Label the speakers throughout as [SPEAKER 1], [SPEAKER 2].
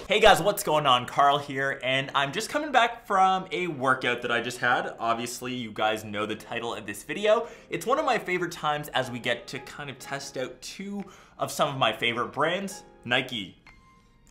[SPEAKER 1] Hey guys, what's going on? Carl here, and I'm just coming back from a workout that I just had. Obviously, you guys know the title of this video. It's one of my favorite times as we get to kind of test out two of some of my favorite brands, Nike,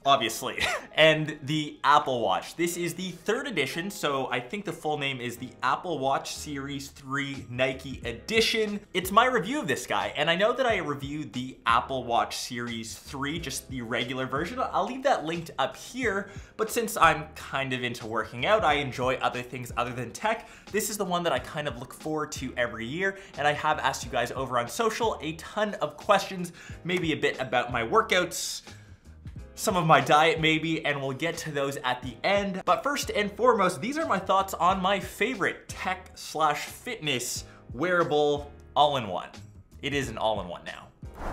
[SPEAKER 1] obviously, and the Apple Watch. This is the third edition, so I think the full name is the Apple Watch Series 3 Nike Edition. It's my review of this guy, and I know that I reviewed the Apple Watch Series 3, just the regular version. I'll leave that linked up here, but since I'm kind of into working out, I enjoy other things other than tech. This is the one that I kind of look forward to every year, and I have asked you guys over on social a ton of questions, maybe a bit about my workouts, some of my diet maybe, and we'll get to those at the end. But first and foremost, these are my thoughts on my favorite tech/fitness wearable all-in-one. It is an all-in-one now.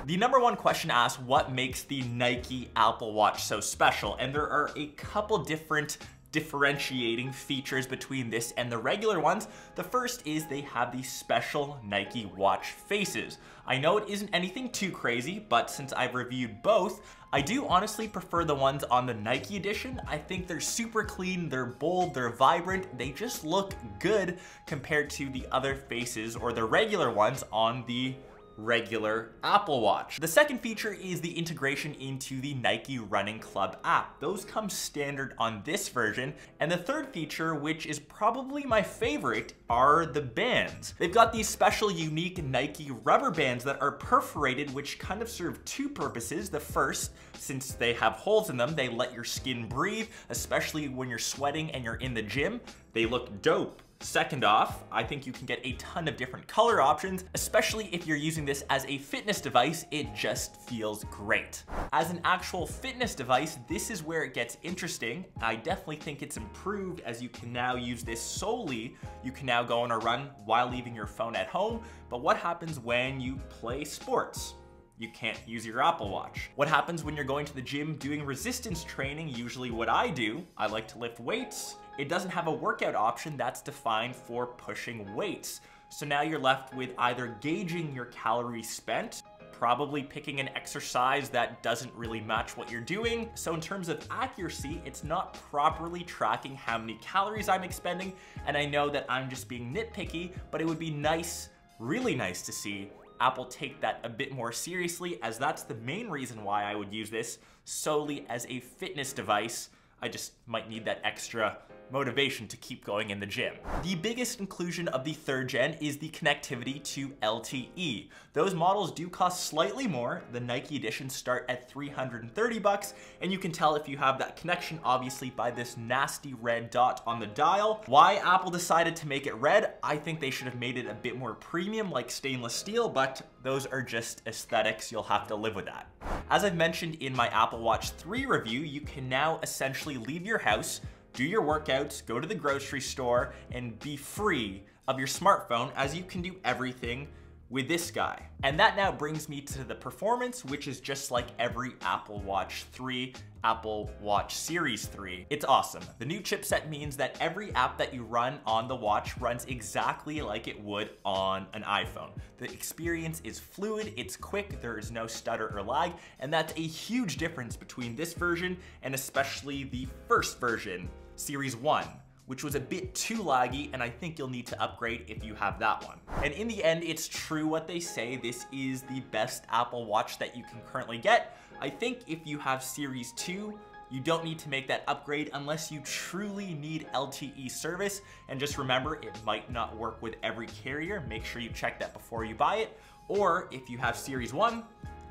[SPEAKER 1] The number one question asks, what makes the Nike Apple Watch so special? And there are a couple different differentiating features between this and the regular ones. The first is they have these special Nike watch faces. I know it isn't anything too crazy, but since I've reviewed both, I do honestly prefer the ones on the Nike edition. I think they're super clean, they're bold, they're vibrant, they just look good compared to the other faces or the regular ones on the regular Apple Watch. The second feature is the integration into the Nike Running Club app. Those come standard on this version. And the third feature, which is probably my favorite, are the bands. They've got these special unique Nike rubber bands that are perforated, which kind of serve two purposes. The first, since they have holes in them, they let your skin breathe, especially when you're sweating and you're in the gym. They look dope. Second off, I think you can get a ton of different color options, especially if you're using this as a fitness device. It just feels great. As an actual fitness device, this is where it gets interesting. I definitely think it's improved as you can now use this solely. You can now go on a run while leaving your phone at home, but what happens when you play sports? You can't use your Apple Watch. What happens when you're going to the gym doing resistance training? Usually what I do, I like to lift weights. It doesn't have a workout option that's defined for pushing weights. So now you're left with either gauging your calories spent, probably picking an exercise that doesn't really match what you're doing. So in terms of accuracy, it's not properly tracking how many calories I'm expending. And I know that I'm just being nitpicky, but it would be nice, really nice to see Apple take that a bit more seriously, as that's the main reason why I would use this solely as a fitness device. I just might need that extra motivation to keep going in the gym. The biggest inclusion of the third gen is the connectivity to LTE. Those models do cost slightly more. The Nike editions start at $330, and you can tell if you have that connection obviously by this nasty red dot on the dial. Why Apple decided to make it red, I think they should have made it a bit more premium like stainless steel, but those are just aesthetics. You'll have to live with that. As I've mentioned in my Apple Watch 3 review, you can now essentially leave your house, do your workouts, go to the grocery store, and be free of your smartphone, as you can do everything with this guy. And that now brings me to the performance, which is just like every Apple Watch 3, Apple Watch Series 3. It's awesome. The new chipset means that every app that you run on the watch runs exactly like it would on an iPhone. The experience is fluid, it's quick, there is no stutter or lag, and that's a huge difference between this version and especially the first version, Series 1. Which was a bit too laggy, and I think you'll need to upgrade if you have that one. And in the end, it's true what they say, this is the best Apple Watch that you can currently get. I think if you have Series 2, you don't need to make that upgrade unless you truly need LTE service. And just remember, it might not work with every carrier. Make sure you check that before you buy it. Or if you have Series 1,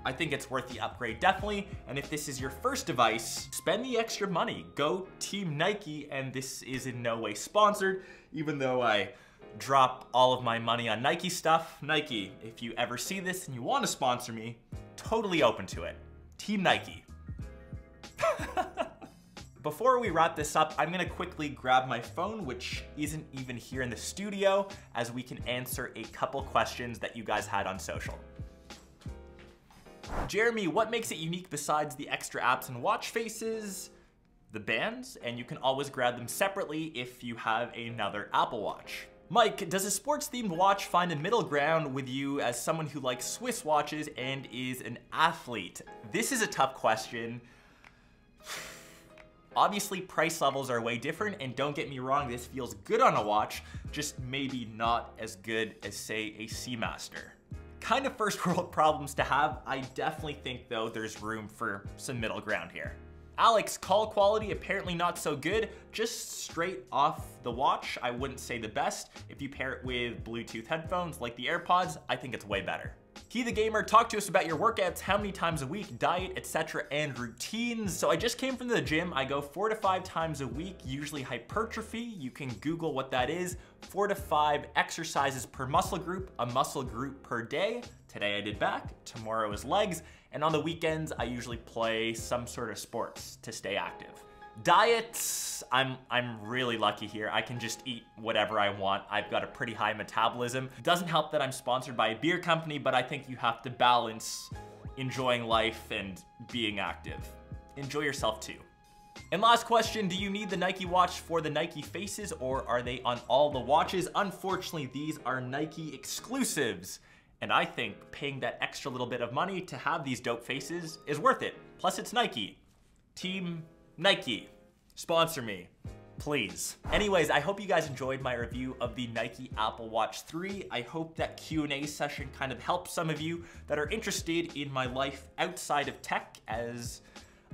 [SPEAKER 1] I think it's worth the upgrade definitely. And if this is your first device, spend the extra money. Go Team Nike, and this is in no way sponsored, even though I drop all of my money on Nike stuff. Nike, if you ever see this and you want to sponsor me, totally open to it. Team Nike. Before we wrap this up, I'm gonna quickly grab my phone, which isn't even here in the studio, as we can answer a couple questions that you guys had on social. Jeremy, what makes it unique besides the extra apps and watch faces? The bands, and you can always grab them separately if you have another Apple Watch. Mike, does a sports-themed watch find a middle ground with you as someone who likes Swiss watches and is an athlete? This is a tough question. Obviously, price levels are way different, and don't get me wrong, this feels good on a watch, just maybe not as good as, say, a Seamaster. Kind of first world problems to have. I definitely think, though, there's room for some middle ground here. Alex, call quality apparently not so good. Just straight off the watch, I wouldn't say the best. If you pair it with Bluetooth headphones like the AirPods, I think it's way better. Key the Gamer, talk to us about your workouts, how many times a week, diet, etc., and routines. So I just came from the gym. I go 4 to 5 times a week, usually hypertrophy. You can Google what that is. 4 to 5 exercises per muscle group, a muscle group per day. Today I did back, tomorrow is legs, and on the weekends I usually play some sort of sports to stay active. Diet, I'm really lucky here. I can just eat whatever I want. I've got a pretty high metabolism. Doesn't help that I'm sponsored by a beer company, but I think you have to balance enjoying life and being active. Enjoy yourself too. And last question, do you need the Nike watch for the Nike faces, or are they on all the watches? Unfortunately, these are Nike exclusives. And I think paying that extra little bit of money to have these dope faces is worth it. Plus it's Nike. Team Nike, sponsor me, please. Anyways, I hope you guys enjoyed my review of the Nike Apple Watch 3. I hope that Q&A session kind of helps some of you that are interested in my life outside of tech, as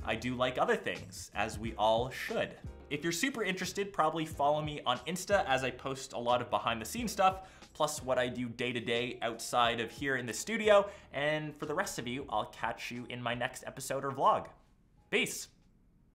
[SPEAKER 1] I do like other things, as we all should. If you're super interested, probably follow me on Insta, as I post a lot of behind the scenes stuff, plus what I do day to day outside of here in the studio. And for the rest of you, I'll catch you in my next episode or vlog. Peace.